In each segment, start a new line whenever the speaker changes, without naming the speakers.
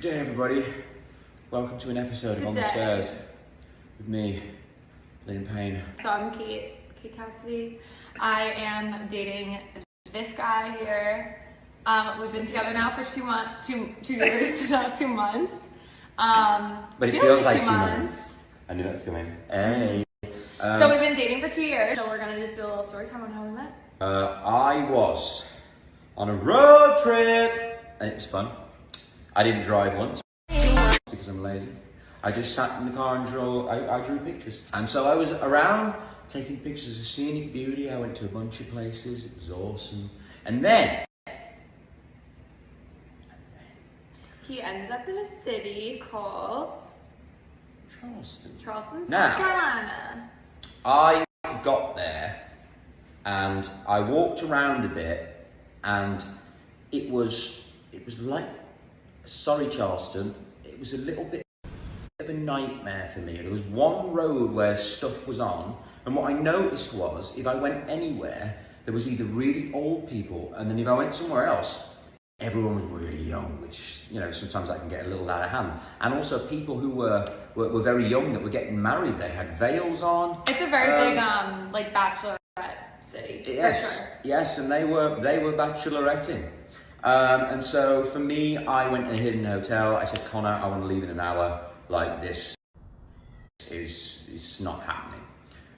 Good day, everybody. Welcome to an episode of On the Stairs with me, Liam Payne.
So I'm Kate Cassidy. I am dating this guy here. We've been together now for 2 months, 2 years, not 2 months.
But it feels like 2 months. I knew that was coming. Hey.
So we've been dating for 2 years. So we're gonna just do a little story time on how we met.
I was on a road trip and it was fun. I didn't drive once because I'm lazy. I just sat in the car and I drew pictures. And so I was around taking pictures of scenic beauty. I went to a bunch of places. It was awesome. And then
he ended up in a city called
Charleston,
South Carolina.
I got there and I walked around a bit and it was like, sorry Charleston, it was a little bit of a nightmare for me. There was one road where stuff was on, and what I noticed was if I went anywhere, there was either really old people, and then if I went somewhere else, everyone was really young, which, you know, sometimes that can get a little out of hand. And also people who were very young that were getting married, they had veils on.
It's a very big, like, bachelorette city.
Yes,
for sure.
yes, and they were bacheloretting. And so for me, I went and hid in a hotel. I said, Connor, I want to leave in an hour. Like, this is not happening.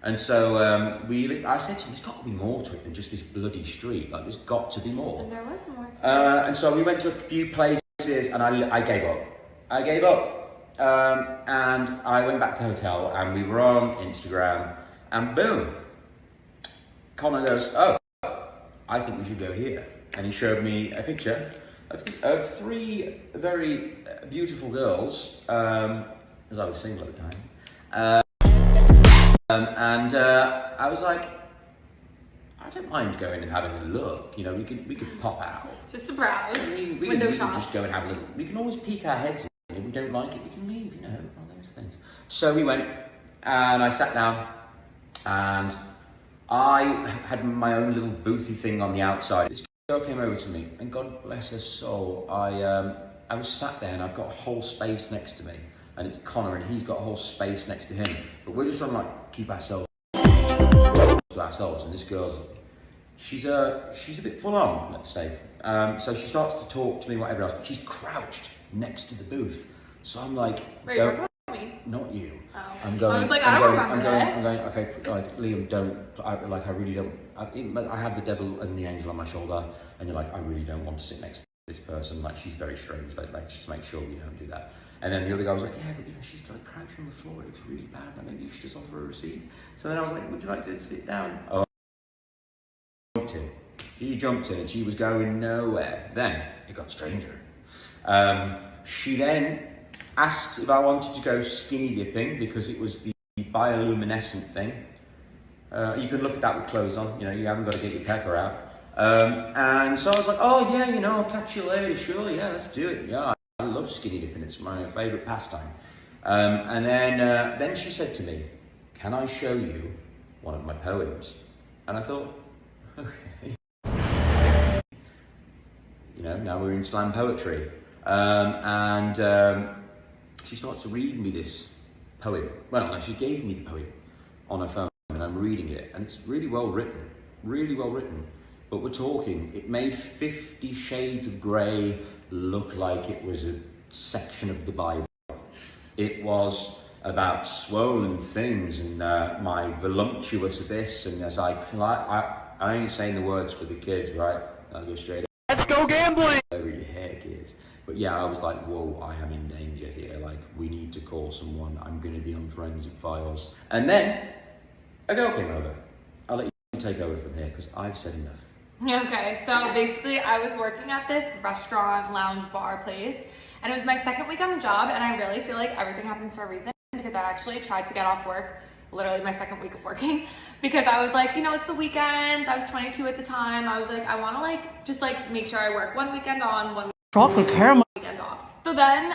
And so I said to him, there's got to be more to it than just this bloody street. Like, there's got to be more.
And there was more.
And so we went to a few places, and I gave up. I gave up. And I went back to the hotel, and we were on Instagram, and boom, Connor goes, oh, I think we should go here. And he showed me a picture of 3 very beautiful girls, as I was single at the time. And I was like, I don't mind going and having a look. You know, we could pop out.
Just to browse.
We can just go and have a look. We can always peek our heads in. If we don't like it, we can leave. You know, all those things. So we went, and I sat down, and I had my own little boothy thing on the outside. This girl came over to me, and God bless her soul, I was sat there, and I've got a whole space next to me, and it's Connor, and he's got a whole space next to him. But we're just trying to like keep ourselves to ourselves. And this girl's, she's a bit full on, let's say. So she starts to talk to me, whatever else, but she's crouched next to the booth. So I'm like,
wait, you're talking about me?
Not you.
Oh.
I'm going.
I was like, I don't remember this.
I'm going. Okay, like Liam, don't. I really don't. I have the devil and the angel on my shoulder, and you're like, I really don't want to sit next to this person. Like, she's very strange. Like just make sure we don't do that. And then the other guy was like, yeah, but you know, she's like crouched on the floor. It looks really bad. Like, maybe you should just offer her a receipt. So then I was like, would you like to sit down? Oh, she jumped in, and she was going nowhere. Then it got stranger. She then asked if I wanted to go skinny dipping because it was the bioluminescent thing. You can look at that with clothes on, you know, you haven't got to get your pepper out. And so I was like, oh yeah, you know, I'll catch you later, sure, yeah, let's do it. Yeah, I love skinny dipping, it's my favourite pastime. And then she said to me, can I show you one of my poems? And I thought, okay. You know, now we're in slam poetry. She starts to read me this poem. Well, no, she gave me the poem on her phone, and I'm reading it, and it's really well written, really well written. But we're talking, it made 50 Shades of Grey look like it was a section of the Bible. It was about swollen things and my voluptuous this, and as I ain't saying the words for the kids, right? I'll go straight. Let's go gambling! Whatever your heck is. But yeah, I was like, whoa, I am in danger here. Like, we need to call someone. I'm going to be on forensic files. And then a girl came over. I'll let you take over from here because I've said enough.
Okay, so basically I was working at this restaurant, lounge, bar place, and it was my second week on the job, and I really feel like everything happens for a reason because I actually tried to get off work literally my second week of working because I was like, you know, it's the weekend. I was 22 at the time. I was like, I want to like just like make sure I work one weekend on, one
chocolate caramel
weekend off. So then,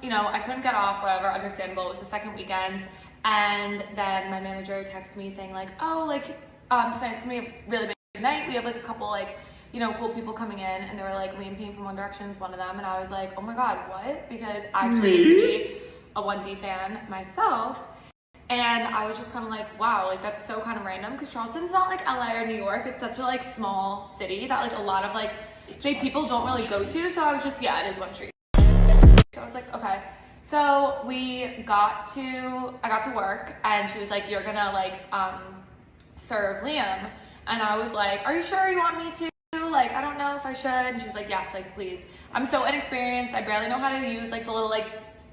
you know, I couldn't get off, whatever, understandable. It was the second weekend. And then my manager texted me saying like, oh, like, tonight it's gonna be a really big night. We have like a couple like you know, cool people coming in, and they were like, Liam Payne from One Direction's one of them, and I was like, oh my god, what? Because I actually used to be a 1D fan myself, and I was just kind of like, wow, like that's so kind of random, because Charleston's not like LA or New York, it's such a like small city that like a lot of like big people don't really go to, so I was just, yeah, it is one street. So I was like, okay. So I got to work, and she was like, you're gonna like serve Liam, and I was like, are you sure you want me to? Like, I don't know if I should. And she was like, yes, like please. I'm so inexperienced, I barely know how to use like the little like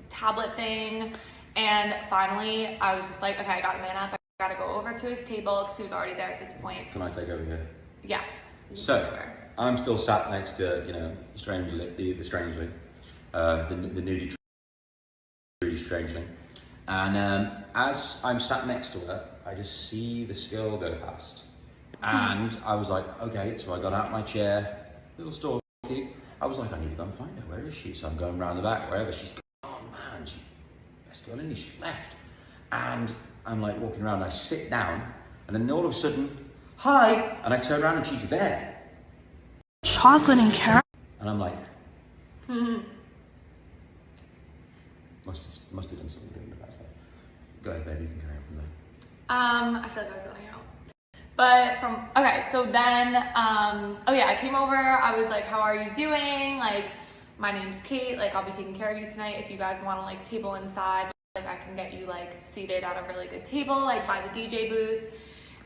tablet thing. And finally I was just like, okay, I gotta man up, I gotta go over to his table, because he was already there at this point.
Can I take over here?
Yes.
So I'm still sat next to, you know, strangely, the strangely, the nudie strangely, and as I'm sat next to her, I just see this girl go past, and I was like, okay, so I got out my chair, little stalky. I was like, I need to go and find her. Where is she? So I'm going around the back, wherever she's. Oh man, she's best girl in here. She's left, and I'm like walking around. And I sit down, and then all of a sudden, hi, and I turn around and she's there.
Chocolate and caramel.
And I'm like, must have done something good in the past. Go ahead, baby, you can carry on from there.
I feel like I was zoning out. But okay, so then, oh yeah, I came over, I was like, how are you doing? Like, my name's Kate, like, I'll be taking care of you tonight. If you guys want to, like, table inside, like, I can get you, like, seated at a really good table, like, by the DJ booth.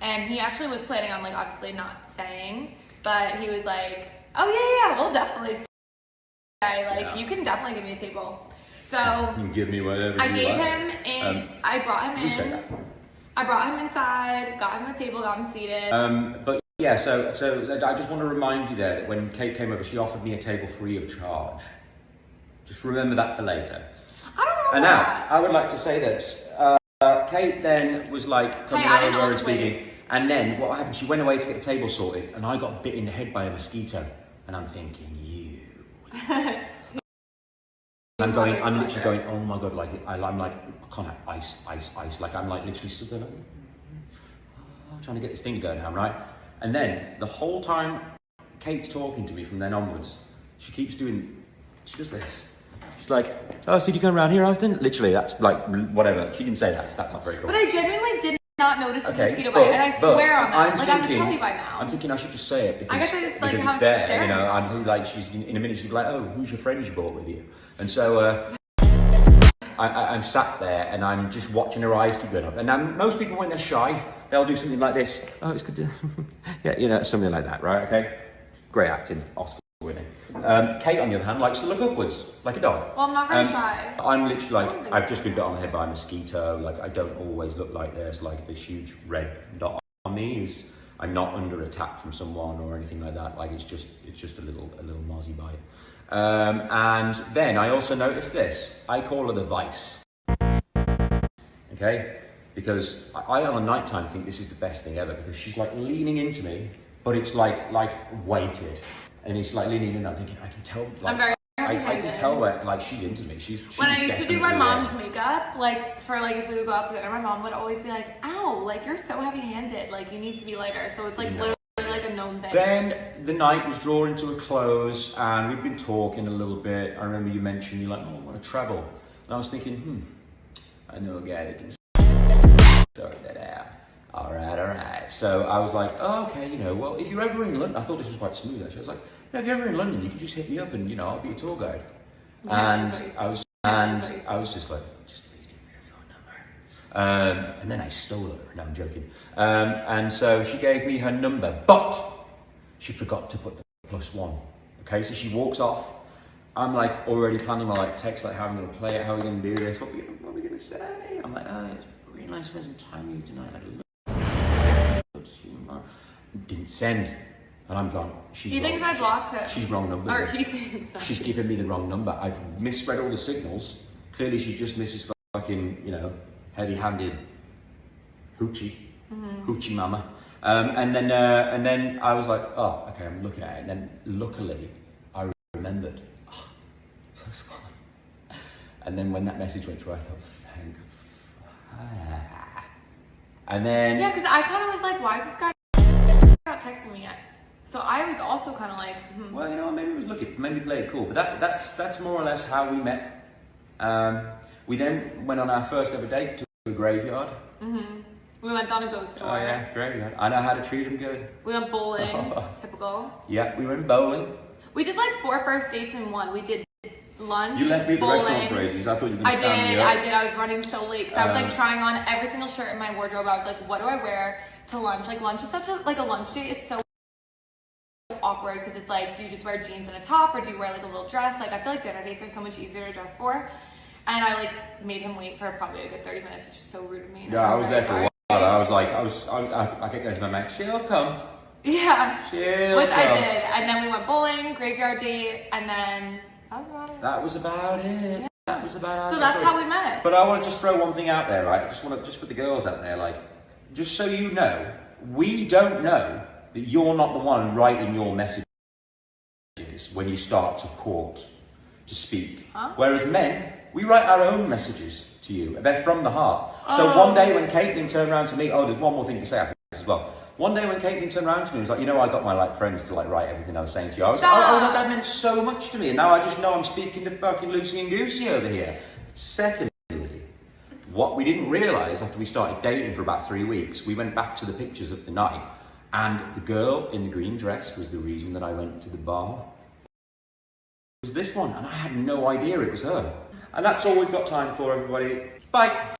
And he actually was planning on, like, obviously not staying, but he was like, oh yeah, we'll definitely stay. Like, yeah. You can definitely give me a table. So
you can give me whatever
I gave him in. I brought him in. I brought him inside, got him the table, got him seated.
But yeah, so I just want to remind you there that when Kate came over, she offered me a table free of charge. Just remember that for later.
I don't know.
And now I would like to say this. Kate then was like coming over and speaking, and then what happened? She went away to get the table sorted, and I got bit in the head by a mosquito, and I'm thinking, you. I'm literally going, oh my god, like, I'm like, Connor, ice, like, I'm like literally stood there, like, trying to get this thing to go down, right? And then, the whole time Kate's talking to me from then onwards, she does this. She's like, oh, so you come around here often? Literally, that's like, whatever. She didn't say that, so that's not very cool.
But I genuinely did not notice the mosquito bite, and I swear on that. Like, I'm gonna tell you by now.
I'm thinking I should just say it, because,
I guess I just, like,
because it's there, you know, and like, in a minute she'd be like, oh, who's your friend you brought with you? And so, I'm sat there, and I'm just watching her eyes keep going up. And now, most people, when they're shy, they'll do something like this. Oh, it's good to, yeah, you know, something like that, right? Okay? Great acting, Oscar winning. Kate, on the other hand, likes to look upwards, like a dog.
Well, I'm not very shy.
I'm literally like, I've just been bit on the head by a mosquito. Like, I don't always look like this. Like, this huge red dot on me is, I'm not under attack from someone or anything like that. Like, it's just a little mozzie bite. And then I also noticed this. I call her the Vice. Okay? Because I on a nighttime think this is the best thing ever, because she's like leaning into me, but it's like weighted. And it's like leaning in, and I'm thinking, I can tell, like, I can tell where, like, she's into me. She's
when I used to do my mom's makeup, like, for, like, if we would go out to dinner, my mom would always be like, ow, like, you're so heavy-handed, like, you need to be lighter. So it's, like, literally, like, a known thing.
Then the night was drawing to a close, and we'd been talking a little bit. I remember you mentioned, you're like, oh, I want to travel. And I was thinking, I know a guy that can sort that out. All right. So I was like, oh, okay, you know, well, if you're ever in London, I thought this was quite smooth, actually. I was like, if you're ever in London, you can just hit me up, and, you know, I'll be a tour guide. Yeah, and I was just like, just please give me your phone number. And then I stole her. No, I'm joking. And so she gave me her number, but she forgot to put the +1. Okay, so she walks off. I'm like already planning my like text, like how I'm gonna play it, how are we gonna do this, what are we gonna say? I'm like, oh, it's really nice to spend some time with you tonight. Like, didn't send. And I'm gone.
He thinks I blocked him.
She's wrong number.
Or he thinks that.
She's given me the wrong number. I've misread all the signals. Clearly she just misses fucking, you know, heavy-handed hoochie. Hoochie mama. And then I was like, oh, okay, I'm looking at it. And then luckily I remembered. Oh, +1. And then when that message went through, I thought, thank God. And then...
Yeah, because I kind of was like, why is this guy not texting me yet? So I was also kind of like,
Well, you know, maybe it was looking, maybe play it cool. But that's more or less how we met. We then went on our first ever date to a graveyard.
We went down a ghost tour.
Oh yeah, graveyard. I know how to treat them good.
We went bowling, typical.
Yeah, we went bowling.
We did like 4 first dates in one. We did lunch,
You left me at the restaurant for ages. I thought you were going to stand me up.
I did. I was running so late because I was like trying on every single shirt in my wardrobe. I was like, what do I wear to lunch? Like lunch is such a, like a lunch date is so awkward because it's like, do you just wear jeans and a top or do you wear like a little dress? Like I feel like dinner dates are so much easier to dress for. And I like made him wait for probably a good 30 minutes, which is so rude of me.
Yeah, I was there for a while. I was like, I kept going to my mate, she'll come.
Yeah.
She'll
Which
come.
I did. And then we went bowling, graveyard date, and then that was about it.
Yeah. That was about it.
So that's how we met.
But I want to just throw one thing out there, right? I just want to, just for the girls out there, like, just so you know, we don't know that you're not the one writing your messages when you start to court, to speak. Whereas men, we write our own messages to you. They're from the heart. So one day when Caitlin turned around to me, there's one more thing to say after this as well. One day when Caitlin turned around to me, it was like, you know, I got my like friends to like write everything I was saying to you. I was like, that meant so much to me, and now I just know I'm speaking to fucking Lucy and Goosey over here. Secondly, what we didn't realise after we started dating for about 3 weeks, we went back to the pictures of the night, and the girl in the green dress was the reason that I went to the bar. It was this one, and I had no idea it was her. And that's all we've got time for, everybody. Bye.